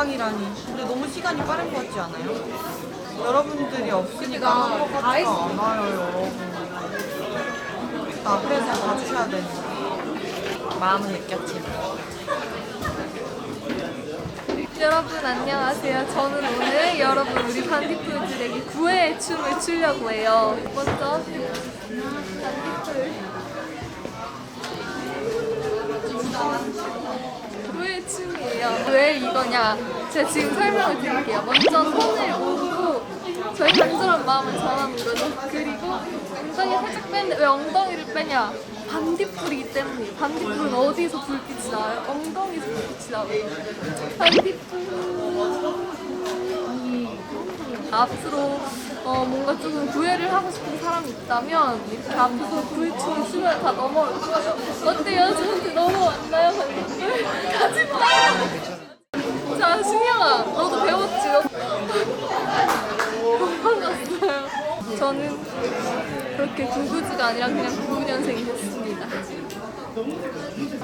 금방이라니. 근데 너무 시간이 빠른 것 같지 않아요? 여러분들이 없으니까 한 것 같지가 않아요, 여러분. 앞에서 봐주셔야 되는데. 마음은 느꼈지만. 여러분 안녕하세요. 저는 오늘 여러분 우리 반딧불들에게 구애의 춤을 추려고 해요. 먼저 반딧불 구애의 춤이에요. 왜 이거냐? 제가 지금 설명을 드릴게요. 먼저 손을 모으고 저희 간절한 마음을 전하는 거죠. 그리고 엉덩이 살짝 빼는데 왜 엉덩이를 빼냐? 반딧불이기 때문에. 반딧불은 어디서 불빛이 나와요? 엉덩이에서 불빛이 나와요. 반딧불. 앞으로 뭔가 조금 구애를 하고 싶은 사람이 있다면 이렇게 앞에서 구애춤을 추면 다 넘어올 거예요. 어때요? 저한테 넘어왔나요? 반딧불? 가지마! 자, 신영아, 너도 배웠지? 반갑어요. 저는 그렇게 구구즈가 아니라 그냥 99년생이 됐습니다.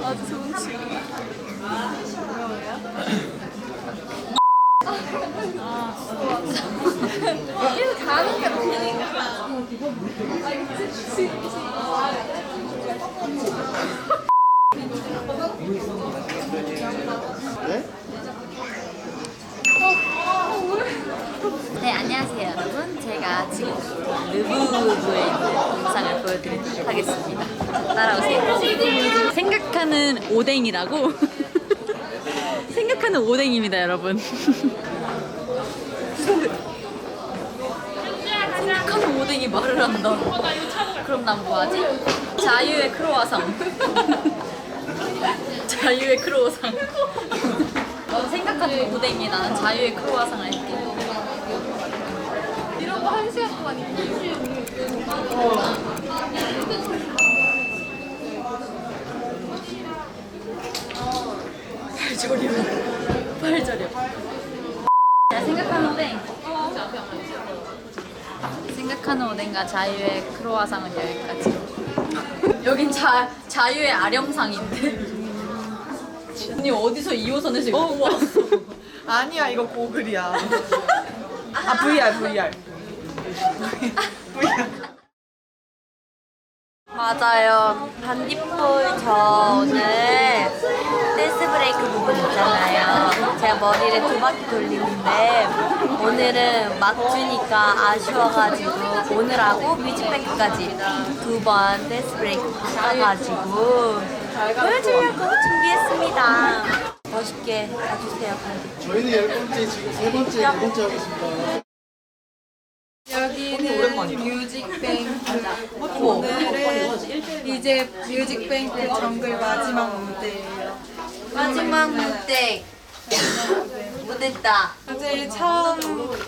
아주 좋은 춤이에요. 이렇게 가는 게 너무 네, 안녕하세요 여러분. 제가 지금 르브르브에 있는 영상을 보여드리도록 하겠습니다. 따라오세요. 생각하는 오뎅이라고? 생각하는 오뎅입니다 여러분. 생각하는 오뎅이 말을 한다. 그럼 난 뭐하지? 자유의 크로와상. 자유의 크로와상. 넌 생각하는 오뎅이, 나는 자유의 크로와상을 할게. 이런 거 1시간 동안 입고 팔 저려. 자, 생각하는 오뎅. 생각하는 오뎅과 자유의 크로와상은 여기까지. 여긴 자유의 아령상인데. 언니 어디서 2호선에서 이거 왔어? 아니야, 이거 고글이야. 아, VR. 맞아요. 반딧불 저 오늘 댄스 브레이크 부분 있잖아요. 제가 머리를 2바퀴 돌리는데 오늘은 막 주니까 아쉬워가지고 오늘하고 뮤직뱅크까지 2번 댄스 브레이크 바꿔가지고 보여주려고 준비했습니다. 멋있게 봐주세요. 반딧불. 저희는 10번째, 지금 3번째, 2번째 하고 있습니다. 여기는 뮤직뱅크. 오늘은 이제 뮤직뱅크 정글 마지막 무대예요. 마지막 무대 무대다. 사실 처음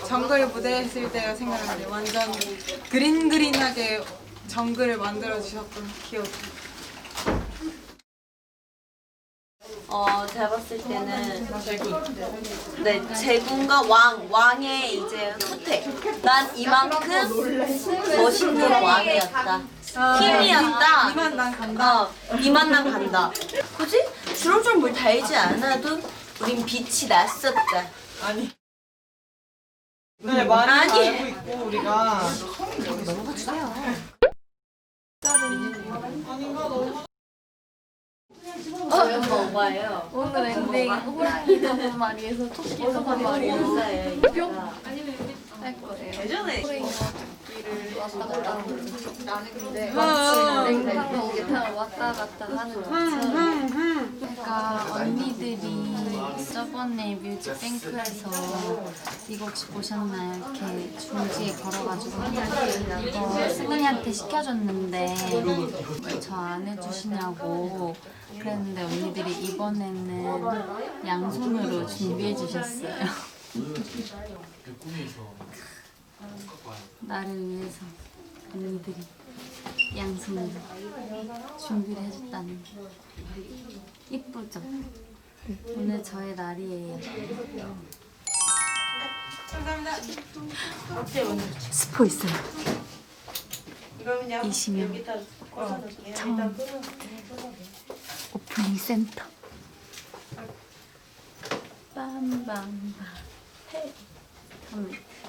정글 무대 했을 때가 생각나요. 완전 그린그린하게 정글을 만들어주셨던 기억이. 제가 봤을 때는 네, 제군과 왕의 이제 후퇴. 난 이만큼 멋있는 왕이었다. 킹이었다. 이만 난 간다. 이만 난 간다. 뭐지? 주렁주렁 물 달지 않아도 우린 빛이 났었다. 아니. 네, 많이 아니. 알고 있고, 우리가. 뭐예요? 오늘 엔딩 호랑이 저번 마리에서 토끼 저번 마리에서 뿅 할 거예요. 예전에 호랑이가 토끼를 왔다 갔다 하는 근데 마치 냉탕과 오게탕을 왔다 갔다 하는 것처럼 그러니까 언니들이 저번에 뮤직뱅크에서 이거 혹시 보셨나요? 이렇게 중지에 걸어가지고 이거 승은이한테 시켜줬는데 저 안 해주시냐고 그랬는데 언니들이 이번에는 양손으로 준비해 주셨어요. 나를 위해서 언니들이 양손으로 준비를 해줬다는 이쁘죠? 오늘 저의 날이에요. 스포 있어요. 이시명 처음 오프닝 센터. 빰빰빰 헤이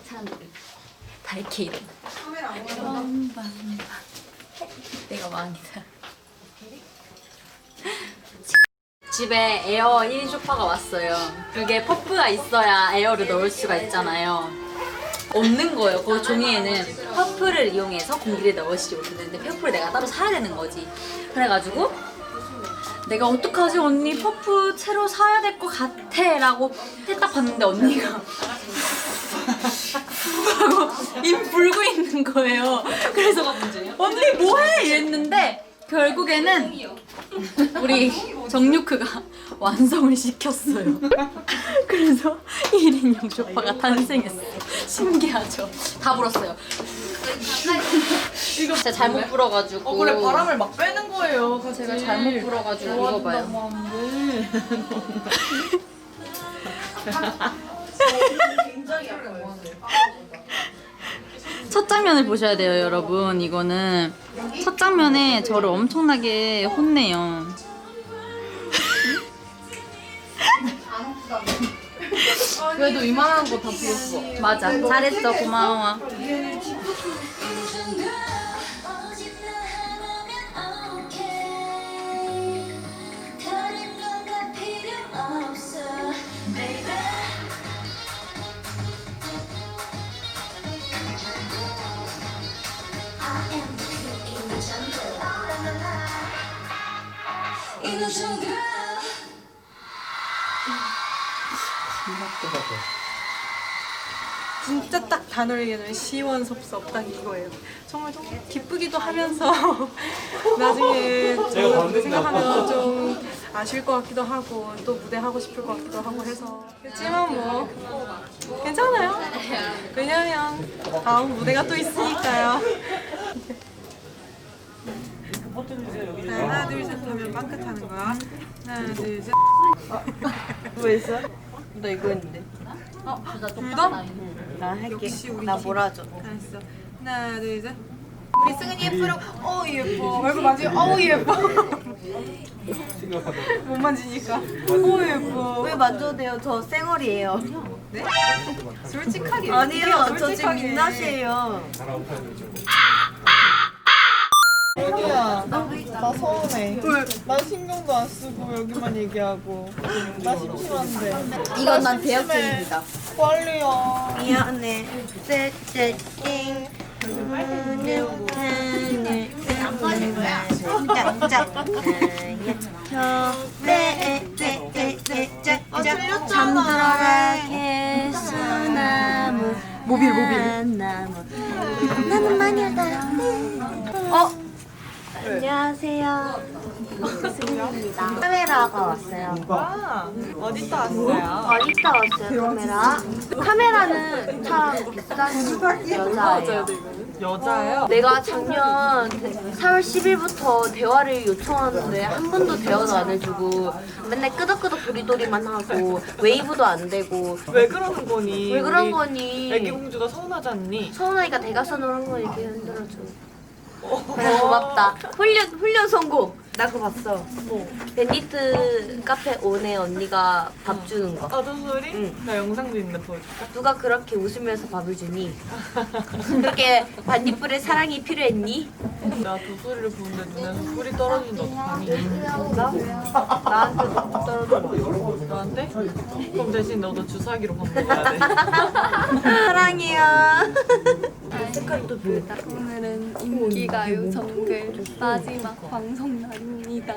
사람들이 다 이렇게 이래. 빰빰빰 내가 왕이다. 집에 에어 1인 쇼파가 왔어요. 그게 퍼프가 있어야 에어를 넣을 수가 있잖아요. 없는 거예요. 그 종이에는 퍼프를 이용해서 공기를 넣으시지 못했는데 퍼프를 내가 따로 사야 되는 거지. 그래가지고 내가 어떡하지 언니 퍼프 새로 사야 될 것 같아 라고 딱 봤는데 언니가 하고 입 불고 있는 거예요. 그래서 언니 뭐해? 이랬는데 결국에는 우리 정유크가 완성을 시켰어요. 그래서 1인용 쇼파가 탄생했어요. 신기하죠? 다 불었어요. 이거 진짜 잘못 불어가지고. 그래 바람을 막 빼는 거예요. 같이. 제가 잘못 불어가지고 이거 봐요. 첫 장면을 보셔야 돼요, 여러분. 이거는 첫 장면에 저를 엄청나게 혼내요. 그래도 이만한 거 다 비웠어. 맞아, 잘했어, 고마워. 진짜 딱 단어를 얘기하면 시원섭섭 딱 이거예요. 정말 좀 기쁘기도 하면서 나중에 좀 생각하면 좀 아쉬울 것 같기도 하고 또 무대 하고 싶을 것 같기도 하고 해서 그렇지만 뭐 괜찮아요. 왜냐면 다음 무대가 또 있으니까요. 자, 하나 둘 셋 하면 빵끝 하는 거야. 하나 둘 셋. 뭐 했어? 나 이거 했는데. 둘 다? 나 할게. 역시 우리 나 팀. 몰아줘. 알았어. 하나 둘 셋. 우리 승은이 예쁘러. 어우 예뻐. 얼굴 만지. 어우 예뻐. 못 만지니까. 어우 예뻐. 왜 만져도 돼요? 저 쌩얼이에요. 네? 솔직하게. 아니요, 저 지금 솔직하게. 민낯이에요. 여기야. 나 서운해. 왜? 나 신경도 안 쓰고 여기만 얘기하고. 나 심심한데. 이건 난 대역전입니다. 빨리야. 미안해. 쎄쎄띵. 잠들어라 개수나무 모빌 나무 나는 마녀다. 안녕하세요. 승민입니다. 카메라가 왔어요. 아, 어디서 왔어요? 어디다 왔어요 카메라? 카메라는 참 비싼 여자예요. 여자예요? 내가 작년 4월 10일부터 대화를 요청하는데 한 번도 대화도 안 해주고 맨날 끄덕끄덕 도리도리만 하고 웨이브도 안 되고 왜 그러는 거니? 왜 그런 우리 거니? 애기 공주가 서운하지 않니? 서운하니까 대각선으로 한 건 이렇게 흔들어줘. 그래 고맙다. 훈련 성공. 나 그거 봤어. 밴디트 카페 온에 언니가 밥 주는 거. 나도 소리? 응. 나 영상도 있는데 보여줄까? 누가 그렇게 웃으면서 밥을 주니? 그렇게 반딧불의 사랑이 필요했니? 나 도소리를 보는데 눈에서 뿔이 떨어지는데 어떡하니? 나한테 너무 떨어져. 너한테? 그럼 대신 너도 주사기로 밥 먹어야 돼. 사랑해요. 색깔도 보였다. 오늘은 인기가요 정글 마지막 방송 날입니다.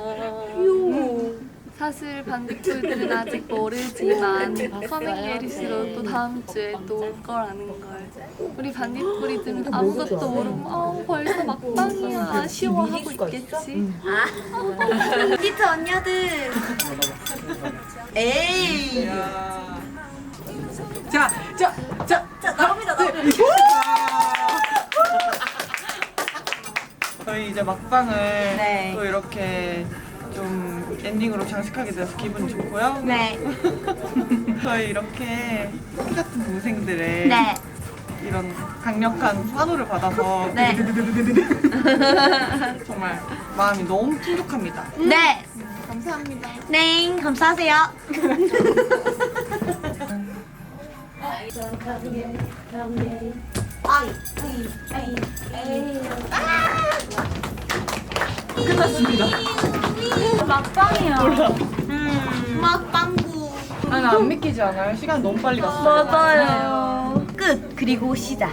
사실 반딧불들은 아직 모르지만 커밍게리스로 또 다음 주에 또 올 거라는 걸. 우리 반딧불이들은 아무것도 모르고 벌써 막방이야 아쉬워하고 있겠지. 밴디트 언니들. 에이. 자, 나옵니다. 저희 이제 막방을 네. 또 이렇게 좀 엔딩으로 장식하게 돼서 기분이 좋고요. 네. 저희 이렇게 토끼 같은 동생들의 네. 이런 강력한 환호를 받아서 네. 정말 마음이 너무 풍족합니다. 네. 감사합니다. 네. 감사하세요. 아니 안 믿기지 않아요? 시간 너무 빨리 갔어. 맞아요. 끝 그리고 시작.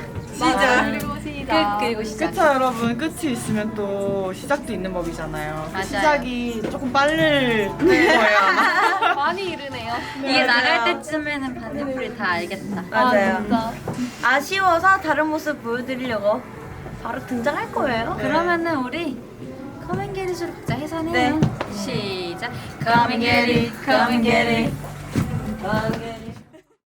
그리고 시작. 그쵸 여러분, 끝이 있으면 또 시작도 있는 법이잖아요. 그 맞아요. 시작이 조금 빠를 거예요 아마. 많이 이르네요. 이게 나갈 때쯤에는 반딧불이 다 알겠다. 맞아요. 진짜. 아쉬워서 다른 모습 보여드리려고 바로 등장할 거예요. 그러면은 우리 커밍게릿으로 각자 해산해요. 네. 시작. Come and get it, come and get it.